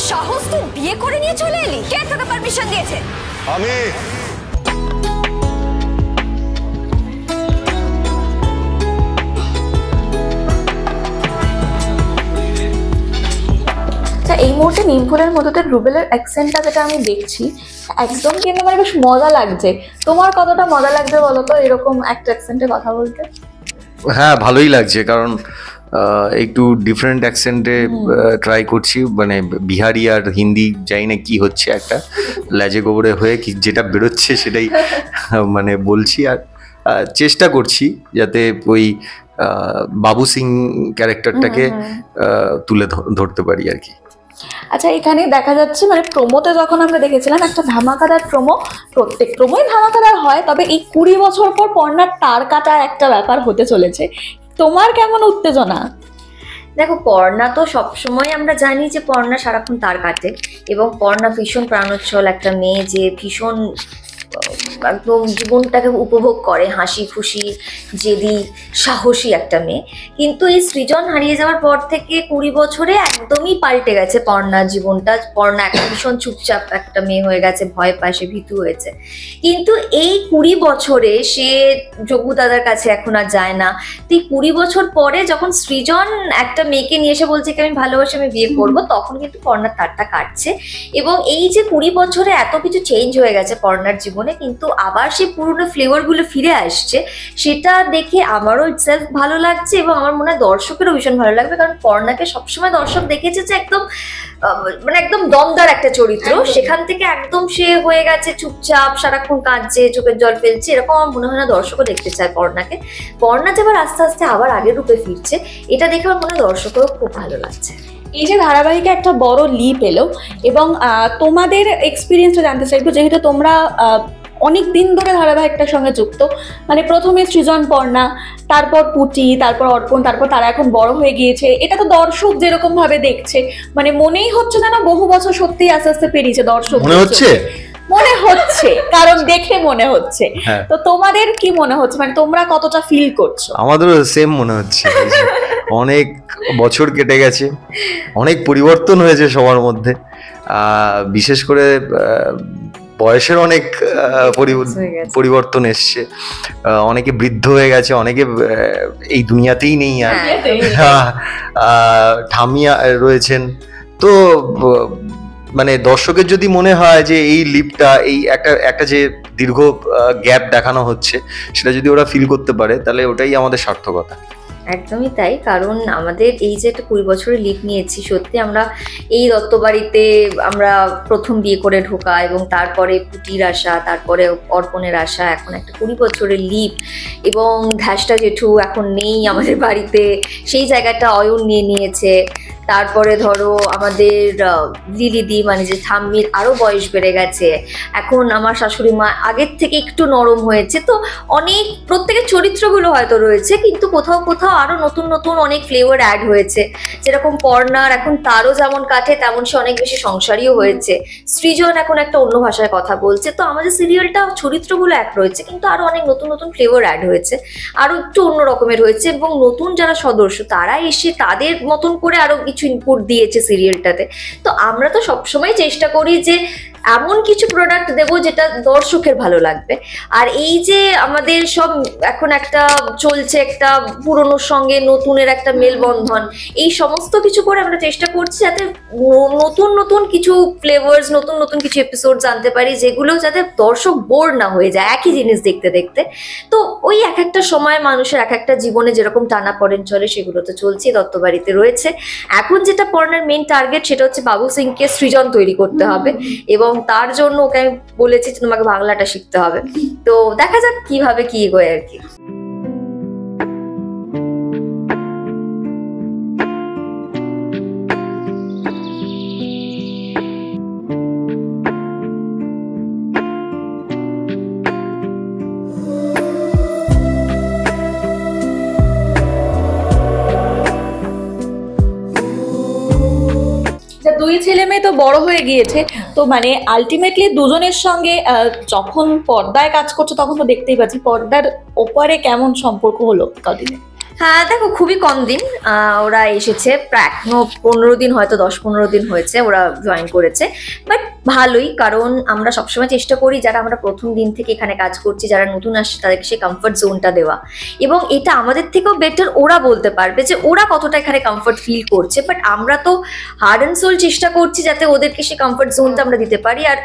সাহস তুই বিয়ে করে নিয়ে চলে এলি? কে তোকে পারমিশন দিয়েছে? আমি। এই মুহূর্তে নিমফুলের মধ্যে রুবেলের অ্যাকসেন্টটা যেটা আমি দেখছি একদম কিন্তু মানে বেশ মজা লাগছে। তোমার কতটা মজা লাগছে বলো তো এরকম একটা অ্যাকসেন্টে কথা বলতে? হ্যাঁ, ভালোই লাগছে, কারণ একটু ডিফারেন্ট অ্যাকসেন্টে ট্রাই করছি, মানে বিহারি আর হিন্দি জানি না কি হচ্ছে, একটা ল্যাজে গোবরে হয়ে কি যেটা বেরোচ্ছে সেটাই মানে বলছি, আর চেষ্টা করছি যাতে ওই বাবু সিং ক্যারেক্টারটাকে তুলে ধরতে পারি আর কি। আচ্ছা, এখানে দেখা যাচ্ছে মানে প্রোমোতে যখন আমরা দেখেছিলাম একটা ধামাকাদার প্রোমো, প্রত্যেক প্রোমোই ধামাকাদার হয়, তবে এই 20 বছর পর পর্ণার তার কাটা একটা ব্যাপার হতে চলেছে। তোমার কেমন উত্তেজনা? দেখো, পর্ণা তো সবসময় আমরা জানি যে পর্ণা সারাক্ষণ তার কাটে, এবং পর্ণা ভীষণ প্রাণোচ্ছল একটা মেয়ে, যে ভীষণ একদম জীবনটাকে উপভোগ করে, হাসি খুশি জেদি সাহসী একটা মেয়ে। কিন্তু এই সৃজন হারিয়ে যাওয়ার পর থেকে 20 বছরে একদমই পাল্টে গেছে পর্ণার জীবনটা। পর্ণা একটা ভীষণ চুপচাপ একটা মেয়ে হয়ে গেছে, ভয় পায়, সে ভীতু হয়েছে। কিন্তু এই 20 বছরে সে যোগু দাদার কাছে এখন আর যায় না। তো এই 20 বছর পরে যখন সৃজন একটা মেয়েকে নিয়ে এসে বলছে কি আমি ভালোবাসি, আমি বিয়ে করবো, তখন কিন্তু পর্ণার তারটা কাটছে। এবং এই যে 20 বছরে এত কিছু চেঞ্জ হয়ে গেছে পর্ণার জীবনে, কিন্তু আবার সেই পুরনো ফ্লেভারগুলো ফিরে আসছে, সেটা দেখে আমারও ইটসেলফ ভালো লাগছে, এবং আমার মনে হয় দর্শকেরও ভীষণ ভালো লাগবে। কারণ পর্ণাকে সবসময় দর্শক দেখেছে যে একদম মানে একদম দমদার একটা চরিত্র, সেখান থেকে একদম সে হয়ে গেছে চুপচাপ, সারাক্ষণ কাঁদছে, চোখের জল ফেলছে, এরকম আমার মনে হয় না দর্শকও দেখতে চায় পর্ণাকে। পর্ণা যে আবার আস্তে আস্তে আবার আগের রূপে ফিরছে, এটা দেখে আমার মনে হয় দর্শকেরও খুব ভালো লাগছে। এই যে ধারাবাহিকে একটা বড় লিপ এলো, এবং তোমাদের এক্সপিরিয়েন্সটা জানতে চাইবো, যেহেতু তোমরা অনেক দিন ধরে ধারাবাহিকটার সঙ্গে যুক্ত। মানে প্রথমে সৃজন পর্ণা, তারপর পুটি, তারপর অর্পণ, তারপর তারা এখন বড় হয়ে গিয়েছে। এটা তো দর্শক যেরকম ভাবে দেখছে, মানে মনেই হচ্ছে না বহু বছর সত্যি আস্তে আস্তে পেরিয়েছে। দর্শক মনে হচ্ছে কারণ দেখে মনে হচ্ছে। তো তোমাদের কি মনে হচ্ছে, মানে তোমরা কতটা ফিল করছো? আমাদেরও সেম মনে হচ্ছে। অনেক বছর কেটে গেছে, অনেক পরিবর্তন হয়েছে সবার মধ্যে, বিশেষ করে বয়সের অনেক পরিবর্তন এসছে। অনেকে বৃদ্ধ হয়ে গেছে, অনেকে এই দুনিয়াতেই নেই আর, ঠামিয়া রয়েছেন। তো মানে দর্শকের যদি মনে হয় যে এই লিপটা, এই একটা যে দীর্ঘ গ্যাপ দেখানো হচ্ছে, সেটা যদি ওরা ফিল করতে পারে, তাহলে ওটাই আমাদের সার্থকতা। একদমই তাই, কারণ আমাদের এই যে একটা 20 বছরের লিপ নিয়েছি, সত্যি আমরা এই দত্তবাড়িতে আমরা প্রথম বিয়ে করে ঢোকা, এবং তারপরে পুটির আসা, তারপরে অর্পণের আসা, এখন একটা 20 বছরের লিপ, এবং ধ্যাসটা জেঠু এখন নেই আমাদের বাড়িতে, সেই জায়গাটা অয়ন নিয়ে নিয়েছে। তারপরে ধরো আমাদের লিলিদি, মানে যে ঠাম্মির আরও বয়স বেড়ে গেছে, এখন আমার শাশুড়ি মা আগের থেকে একটু নরম হয়েছে। তো অনেক প্রত্যেকের চরিত্রগুলো হয়তো রয়েছে, কিন্তু কোথাও কোথাও আরও নতুন নতুন অনেক ফ্লেভার অ্যাড হয়েছে। যেরকম পর্ণার এখন তারও যেমন কাটে, তেমন সে অনেক বেশি সংসারীও হয়েছে। সৃজন এখন একটা অন্য ভাষায় কথা বলছে। তো আমাদের সিরিয়ালটা চরিত্রগুলো এক রয়েছে, কিন্তু আরও অনেক নতুন নতুন ফ্লেভার অ্যাড হয়েছে, আরও একটু অন্য রকমের হয়েছে, এবং নতুন যারা সদস্য তারা এসে তাদের মতন করে আরও কিছু ইনপুট দিয়েছে সিরিয়ালটাতে। তো আমরা তো সবসময় চেষ্টা করি যে এমন কিছু প্রোডাক্ট দেবো যেটা দর্শকের ভালো লাগবে। আর এই যে আমাদের সব এখন একটা চলছে, একটা পুরনোর সঙ্গে নতুনের একটা মেলবন্ধন, এই সমস্ত কিছু করে আমরা চেষ্টা করছি যাতে নতুন নতুন কিছু ফ্লেভার্স, নতুন নতুন কিছু এপিসোড জানতে পারি, যেগুলো যাতে দর্শক বোর না হয়ে যায় একই জিনিস দেখতে দেখতে। তো ওই এক একটা সময় মানুষের এক একটা জীবনে যেরকম টানাপড়েন চলে, সেগুলো তো চলছেই, দত্তবাড়িতে রয়েছে। এখন যেটা পর্ণার মেইন টার্গেট, সেটা হচ্ছে বাবু সিংকে সৃজন তৈরি করতে হবে, এবং তার জন্য ওকে আমি বলেছি তোমাকে বাংলাটা শিখতে হবে। তো দেখা যাক কিভাবে কি এগোয় আর কি। দুই ছেলে মেয়ে তো বড় হয়ে গিয়েছে, তো মানে আলটিমেটলি দুজনের সঙ্গে যখন পর্দায় কাজ করছো তখন তো দেখতেই পাচ্ছি পর্দার ওপারে কেমন সম্পর্ক হলো কদিনে। হ্যাঁ দেখো, খুবই কম দিন ওরা এসেছে, প্রায় এখনো 15 দিন, হয়তো 10-15 দিন হয়েছে ওরা জয়েন করেছে। বাট ভালোই, কারণ আমরা সবসময় চেষ্টা করি যারা আমরা প্রথম দিন থেকে এখানে কাজ করছি, যারা নতুন আসছে তাদেরকে সেই কমফর্ট জোনটা দেওয়া, এবং এটা আমাদের থেকেও বেটার ওরা বলতে পারবে যে ওরা কতটা এখানে কমফর্ট ফিল করছে। বাট আমরা তো হার্ড অ্যান্ড সোল চেষ্টা করছি যাতে ওদেরকে সেই কমফর্ট জোনটা আমরা দিতে পারি। আর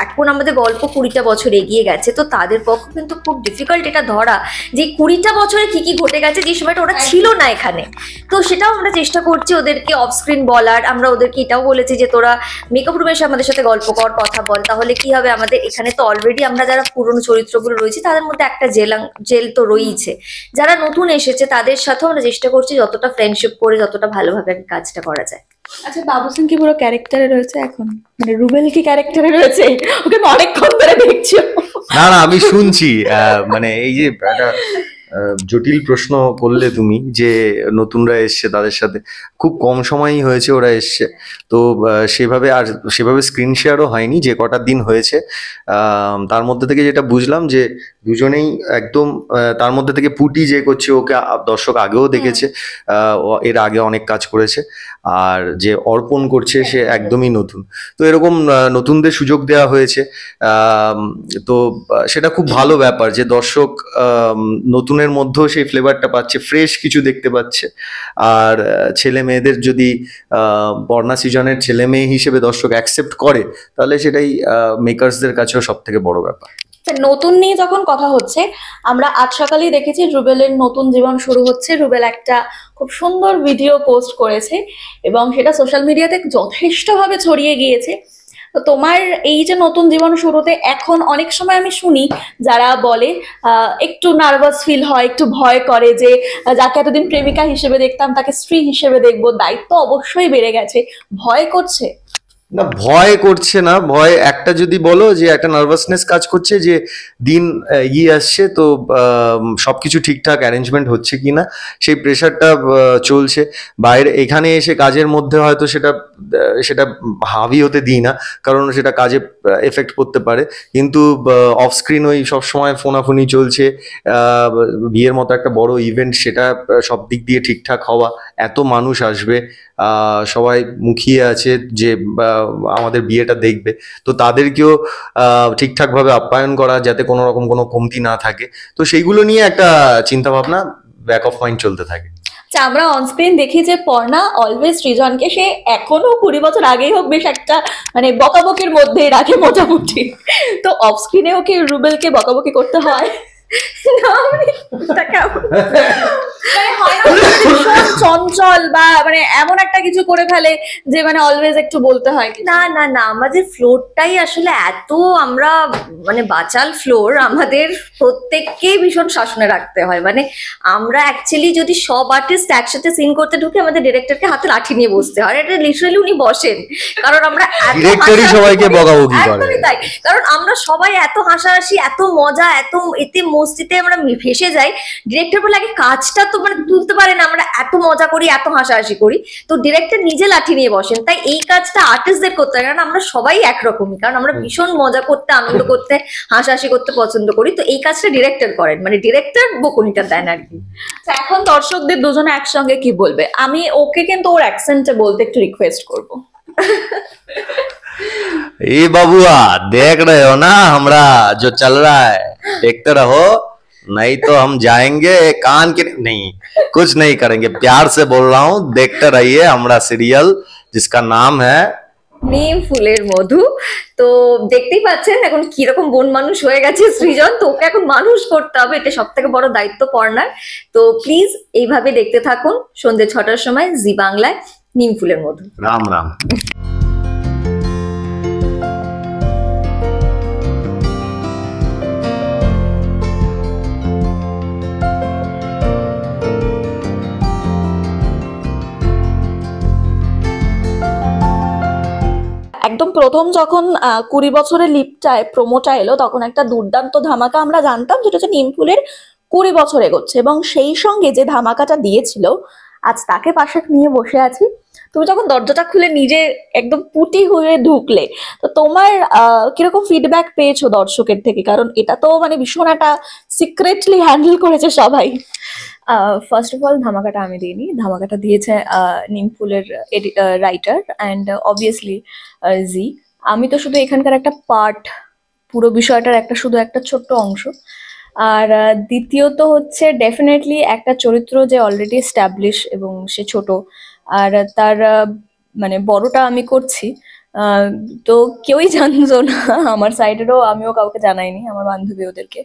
এখন আমাদের গল্প 20টা বছর এগিয়ে গেছে, তো তাদের পক্ষে কিন্তু খুব ডিফিকাল্ট এটা ধরা যে 20টা বছরে কি কি ঘটে গেছে যে সময়টা ওরা ছিল না এখানে। তো সেটাও আমরা চেষ্টা করছি ওদেরকে অফ স্ক্রিন বলার। আমরা ওদেরকে এটাও বলেছি যে তোরা মেকআপ রুমে এসে আমাদের সাথে গল্প কর, কথা বল, তাহলে কি হবে, আমাদের এখানে তো অলরেডি আমরা যারা পুরনো চরিত্রগুলো রয়েছে তাদের মধ্যে একটা জেল তো রয়েছে। যারা নতুন এসেছে তাদের সাথেও আমরা চেষ্টা করছি যতটা ফ্রেন্ডশিপ করে যতটা ভালোভাবে কাজটা করা যায়। আচ্ছা, বাবুসিং কি পুরো ক্যারেক্টারে রয়েছে এখন? মানে রুবেল কি ক্যারেক্টারে রয়েছে? ওকে আমি অনেকক্ষণ ধরে দেখছি। না না, আমি শুনছি। মানে এই যে একটা জটিল প্রশ্ন করলে তুমি, যে নতুনরা এসছে তাদের সাথে খুব কম সময়ই হয়েছে ওরা এসছে, তো সেভাবে স্ক্রিন শেয়ারও হয়নি। যে কটা দিন হয়েছে তার মধ্যে থেকে যেটা বুঝলাম যে দুজনেই একদম, তার মধ্যে থেকে পুটি যে করছে ওকে দর্শক আগেও দেখেছে, এর আগে অনেক কাজ করেছে। আর যে অর্পণ করছে সে একদমই নতুন। তো এরকম নতুনদের সুযোগ দেওয়া হয়েছে, তো সেটা খুব ভালো ব্যাপার যে দর্শক নতুনের মধ্যেও সেই ফ্লেভারটা পাচ্ছে, ফ্রেশ কিছু দেখতে পাচ্ছে। আর ছেলে মেয়েদের যদি বর্ণা সিজনের ছেলে মেয়ে হিসেবে দর্শক অ্যাকসেপ্ট করে, তাহলে সেটাই মেকার্সদের কাছেও সব থেকে বড় ব্যাপার। নতুন নিয়ে যখন কথা হচ্ছে, আমরা আজ সকালেই দেখেছি রুবেলের নতুন জীবন শুরু হচ্ছে। রুবেল একটা খুব সুন্দর ভিডিও পোস্ট করেছে এবং সেটা সোশ্যাল মিডিয়াতে যথেষ্টভাবে ছড়িয়ে গিয়েছে। তো তোমার এই যে নতুন জীবন শুরুতে এখন অনেক সময় আমি শুনি যারা বলে একটু নার্ভাস ফিল হয়, একটু ভয় করে যে যাকে এতদিন প্রেমিকা হিসেবে দেখতাম তাকে স্ত্রী হিসেবে দেখবো, দায়িত্ব অবশ্যই বেড়ে গেছে, ভয় করছে? না, ভয় করছে না। ভয় একটা যদি বলো যে একটা নার্ভাসনেস কাজ করছে যে দিন এগিয়ে আসছে, তো সবকিছু ঠিকঠাক অ্যারেঞ্জমেন্ট হচ্ছে কিনা সেই প্রেশারটা চলছে। বাইরে এখানে এসে কাজের মধ্যে হয়তো সেটা হাবি হতে দিই না, কারণ সেটা কাজে এফেক্ট করতে পারে। কিন্তু অফ স্ক্রিন ওই সবসময় ফোনাফোনি চলছে। বিয়ের মতো একটা বড় ইভেন্ট, সেটা সব দিক দিয়ে ঠিকঠাক হওয়া, এত মানুষ আসবে, সবাই মুখিয়ে আছে যে আমাদের বিয়েটা দেখবে, তো তাদেরকেও ঠিকঠাকভাবে আপ্যায়ন করা যাতে কোনো রকম কোনো কমতি না থাকে। তো সেইগুলো নিয়ে একটা চিন্তা ভাবনা ব্যাক অফ মাইন্ড চলতে থাকে। আমরা অন স্ক্রিন দেখি যে পর্ণা অলওয়েজ সৃজনকে, সে এখনো 20 বছর আগেই হোক, বেশ একটা মানে বকাবকির মধ্যেই রাখে মোটামুটি। তো অফ স্ক্রিনেও কি রুবেলকে বকাবকি করতে হয়? চঞ্চল বা মানে এমন একটা কিছু করে ফেলে যে মানে অলওয়েজ একটু বলতে হয়? না না না, আমাদের ফ্লোরটাই আসলে এত, আমরা মানে বাচাল ফ্লোর, আমাদের প্রত্যেককেই ভীষণ শাসনে রাখতে হয়। মানে আমরা অ্যাকচুয়ালি যদি সব আর্টিস্ট একসাথে সিন করতে ঢুকে আমাদের ডিরেক্টরকে হাতে লাঠি নিয়ে বসতে হয়। এটা লিটারালি উনি বসেন, কারণ আমরা ডিরেক্টরই সবাইকে বকাবকি করে। একদমই তাই, কারণ আমরা সবাই এত হাসাহাসি, এত মজা, এত এতে মস্তিতে আমরা ভেসে যাই। ডিরেক্টর বলে আগে কাজটা তো মানে তুলতে পারে না, আমরা এত মজা করি, এত হাসাহাসি করি, তো ডিরেক্টর নিজে লাঠি নিয়ে বসেন। তাই এই কাজটা আর্টিস্টদের করতে হয়, কারণ আমরা সবাই একরকমই, কারণ আমরা ভীষণ মজা করতে, আনন্দ করতে, হাসাহাসি করতে পছন্দ করি। তো এই কাজটা ডিরেক্টর করেন, মানে ডিরেক্টর বকুনিটা দেন আর কি। এখন দর্শকদের দুজনে একসঙ্গে কি বলবে? আমি ওকে কিন্তু ওর অ্যাকসেন্টে বলতে একটু রিকোয়েস্ট করবো। ए बबुआ, देख रहे हो ना हमरा जो चल रहा है, देखते रहो, नहीं तो हम जाएंगे कान के नहीं, कुछ नहीं करेंगे। प्यार से बोल रहा हूँ, देखते रहिए हमरा सीरियल जिसका नाम है নিম ফুলের মধু। তো দেখতেই পাচ্ছেন এখন কিরকম বন মানুষ হয়ে গেছে সৃজন, তো ওকে এখন মানুষ করতে হবে, এটা সব থেকে বড় দায়িত্ব পর্ণার। তো প্লিজ এইভাবে দেখতে থাকুন সন্ধ্যে 6টার সময় জি বাংলায় নিম ফুলের মধু। राम राम। একদম প্রথম যখন 20 বছরের লিপটায় প্রোমোটা এলো, তখন একটা দুর্দান্ত ধামাকা আমরা জানতাম, যেটা হচ্ছে নিমফুলের 20 বছর এগোচ্ছে, এবং সেই সঙ্গে যে ধামাকাটা দিয়েছিল আজ তাকে পাশে নিয়ে বসে আছি। তুমি যখন দরজাটা খুলে নিজে একদম পুটি হয়ে ঢুকলে, তো তোমার কিরকম ফিডব্যাক পেয়েছো দর্শকের থেকে? কারণ এটা তো মানে ভীষণ একটা সিক্রেটলি হ্যান্ডেল করেছে সবাই। ফার্স্ট অফ অল ধামাকাটা আমি দিইনি, ধামাকাটা দিয়েছে নিমফুলের রাইটার অ্যান্ড অবভিয়াসলি জি। আমি তো শুধু এখানকার একটা পার্ট, পুরো বিষয়টার শুধু একটা ছোট্ট অংশ। আর দ্বিতীয়ত হচ্ছে ডেফিনেটলি একটা চরিত্র যে অলরেডি এস্টাবলিশ এবং সে ছোট, আর তার মানে বড়টা আমি করছি, তো কেউই জানতো না আমার সাইডেরও, আমিও কাউকে জানাইনি, আমার বান্ধবী ওদেরকে।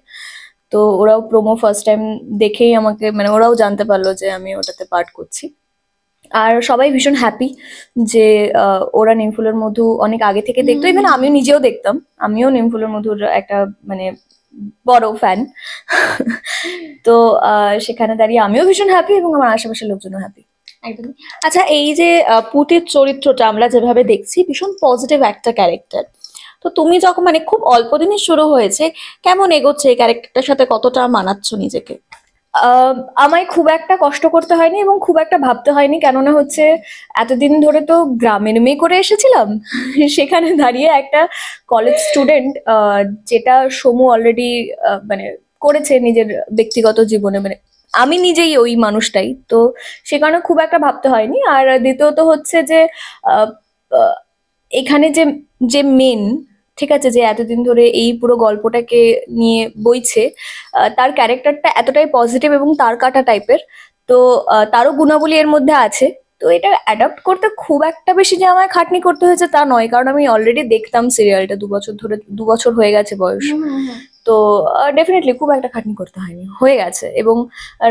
তো ওরাও প্রোমো ফার্স্ট টাইম দেখেই আমাকে মানে ওরাও জানতে পারলো যে আমি ওটাতে পার্ট করছি। আর সবাই ভীষণ হ্যাপি যে ওরা নিমফুলের মধু অনেক আগে থেকে দেখতো, ইভেন আমিও নিজেও দেখতাম, আমিও নিমফুলের মধুর একটা মানে বড় ফ্যান। তো সেখানে দাঁড়িয়ে আমিও ভীষণ হ্যাপি এবং আমার আশেপাশের লোকজনও হ্যাপি। একদমই। আচ্ছা, এই যে পুটির চরিত্রটা আমরা যেভাবে দেখছি ভীষণ পজিটিভ একটা ক্যারেক্টার, তো তুমি যখন মানে খুব অল্প দিনে শুরু হয়েছে, কেমন এগোচ্ছে এই ক্যারেক্টারটার সাথে, কতটা মানাচ্ছ নিজেকে? আমায় খুব একটা কষ্ট করতে হয়নি এবং খুব একটা ভাবতে হয়নি, কেননা হচ্ছে এতদিন ধরে তো গ্রামের মেয়ে করে এসেছিলাম। সেখানে দাঁড়িয়ে একটা কলেজ স্টুডেন্ট, যেটা সমু অলরেডি মানে করেছে নিজের ব্যক্তিগত জীবনে, মানে আমি নিজেই ওই মানুষটাই, তো সে কারণে খুব একটা ভাবতে হয়নি। আর দ্বিতীয়ত হচ্ছে যে আহ, আহ, এখানে যে যে মেন, ঠিক আছে, যে এতদিন ধরে এই পুরো গল্পটাকে নিয়ে বইছে, তার ক্যারেক্টারটা এতটাই পজিটিভ এবং তার কাটা টাইপের, তো তারও গুণাবলী এর মধ্যে আছে। তো এটা অ্যাডাপ্ট করতে খুব একটা বেশি যে আমায় খাটনি করতে হয়েছে তা নয়, কারণ আমি অলরেডি দেখতাম সিরিয়ালটা 2 বছর ধরে, 2 বছর হয়ে গেছে বয়স। তো ডেফিনেটলি খুব একটা খাটনি করতে হয়নি, হয়ে গেছে। এবং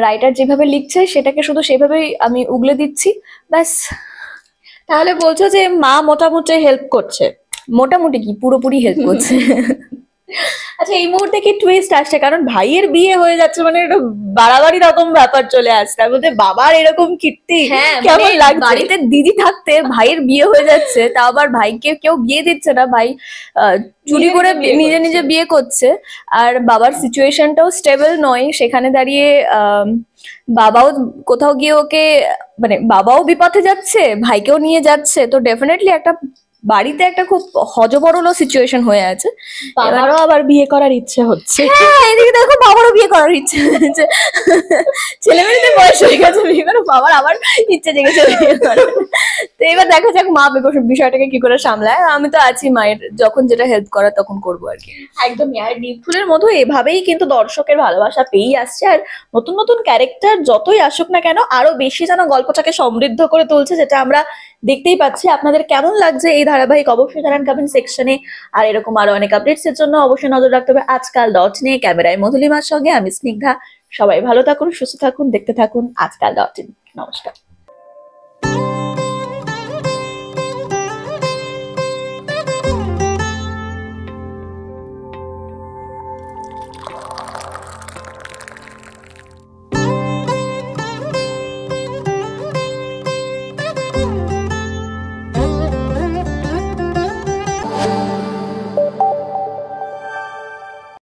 রাইটার যেভাবে লিখছে সেটাকে শুধু সেভাবেই আমি উগলে দিচ্ছি, ব্যাস। তাহলে বলছো যে মা মোটামুটি হেল্প করছে? মোটামুটি কি, পুরোপুরি হেল্প করছে। আচ্ছা, এই মুহূর্তে কি টুইস্ট আসছে? কারণ ভাইয়ের বিয়ে হয়ে যাচ্ছে মানে একটা বাড়াবাড়ি রকম ব্যাপার চলে আসছে, তার মধ্যে বাবার এরকম কীর্তি, হ্যাঁ, কেমন মানে লাগছে? বাড়িতে দিদি থাকতে ভাইয়ের বিয়ে হয়ে যাচ্ছে, তা আবার ভাইকে কেউ বিয়ে দিচ্ছে না, ভাই চুরি করে নিজে নিজে বিয়ে করছে। আর বাবার সিচুয়েশনটাও স্টেবল নয়, সেখানে দাঁড়িয়ে বাবাও কোথাও গিয়ে ওকে মানে বাবাও বিপথে যাচ্ছে, ভাইকেও নিয়ে যাচ্ছে, তো ডেফিনেটলি একটা বাড়িতে একটা খুব হজবরল সিচুয়েশন হয়ে আছে। বাবারও আবার বিয়ে করার ইচ্ছে হচ্ছে। হ্যাঁ, এদিকে দেখো বাবারও বিয়ে করার ইচ্ছে হয়েছে, ছেলে মেয়েদের বয়স হয়ে গেছে বিয়ে করে, বাবার আবার ইচ্ছে জেগেছে বিয়ে করার। তো এবার দেখা যাক মা বিষয়টাকে কি করে সামলায়, আমি তো আছি, মায়ের যখন যেটা হেল্প করা তখন করবো আর কি। একদমই। আর নিমফুলের মধু এভাবেই কিন্তু দর্শকের ভালোবাসা পেয়েই আসছে, আর নতুন নতুন ক্যারেক্টার যতই আসুক না কেন আরো বেশি যেন গল্পটাকে সমৃদ্ধ করে তুলছে, যেটা আমরা দেখতেই পাচ্ছি। আপনাদের কেমন লাগছে এই ধারাবাহিক অবশ্যই জানান কমেন্ট সেকশনে। আর এরকম আরো অনেক আপডেটস এর জন্য অবশ্যই নজর রাখতে হবে আজকাল.in। ক্যামেরায় মধুলিমার সঙ্গে আমি স্নিগ্ধা। সবাই ভালো থাকুন, সুস্থ থাকুন, দেখতে থাকুন আজকাল.in। নমস্কার।